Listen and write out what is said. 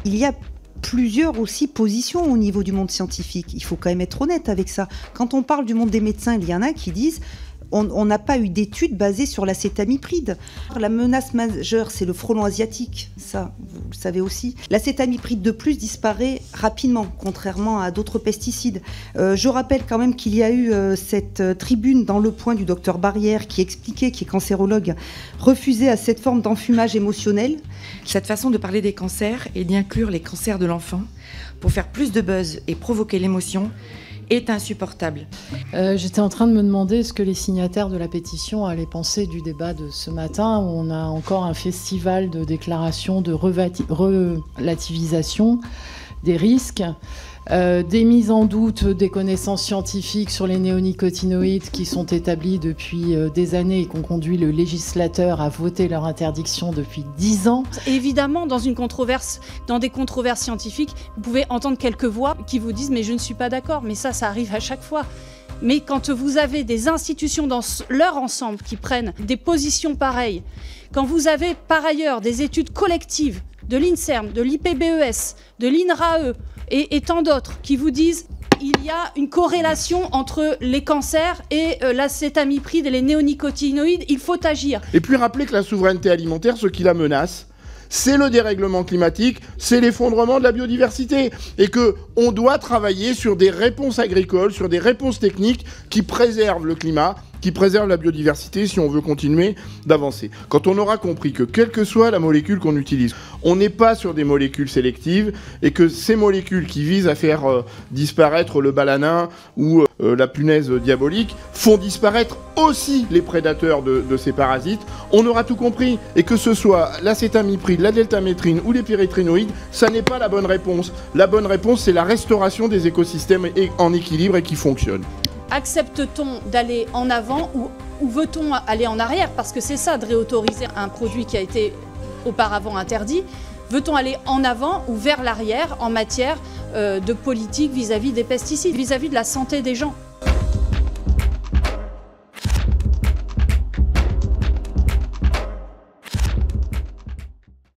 Il y a plusieurs aussi positions au niveau du monde scientifique. Il faut quand même être honnête avec ça. Quand on parle du monde des médecins, il y en a qui disent on n'a pas eu d'études basées sur l'acétamipride. La menace majeure, c'est le frelon asiatique. Ça, vous le savez aussi. L'acétamipride de plus disparaît rapidement, contrairement à d'autres pesticides. Je rappelle quand même qu'il y a eu cette tribune dans Le Point du docteur Barrière qui expliquait, qui est cancérologue, refusait à cette forme d'enfumage émotionnel. Cette façon de parler des cancers et d'y inclure les cancers de l'enfant pour faire plus de buzz et provoquer l'émotion est insupportable. J'étais en train de me demander ce que les signataires de la pétition allaient penser du débat de ce matin, où on a encore un festival de déclarations de relativisation des risques, des mises en doute des connaissances scientifiques sur les néonicotinoïdes qui sont établies depuis des années et qu'ont conduit le législateur à voter leur interdiction depuis 10 ans. Évidemment, dans des controverses scientifiques, vous pouvez entendre quelques voix qui vous disent « mais je ne suis pas d'accord », mais ça arrive à chaque fois. Mais quand vous avez des institutions dans leur ensemble qui prennent des positions pareilles, quand vous avez par ailleurs des études collectives de l'INSERM, de l'IPBES, de l'INRAE et tant d'autres qui vous disent il y a une corrélation entre les cancers et l'acétamipride et les néonicotinoïdes, il faut agir. Et puis rappeler que la souveraineté alimentaire, ce qui la menace, c'est le dérèglement climatique, c'est l'effondrement de la biodiversité. Et qu'on doit travailler sur des réponses agricoles, sur des réponses techniques qui préservent le climat, qui préservent la biodiversité si on veut continuer d'avancer. Quand on aura compris que quelle que soit la molécule qu'on utilise, on n'est pas sur des molécules sélectives et que ces molécules qui visent à faire disparaître le balanin ou la punaise diabolique font disparaître aussi les prédateurs de ces parasites, on aura tout compris. Et que ce soit l'acétamipride, la deltamétrine ou les pyréthrinoïdes, ça n'est pas la bonne réponse. La bonne réponse, c'est la restauration des écosystèmes en équilibre et qui fonctionnent. Accepte-t-on d'aller en avant ou veut-on aller en arrière? Parce que c'est ça de réautoriser un produit qui a été auparavant interdit. Veut-on aller en avant ou vers l'arrière en matière de politique vis-à-vis des pesticides, vis-à-vis de la santé des gens?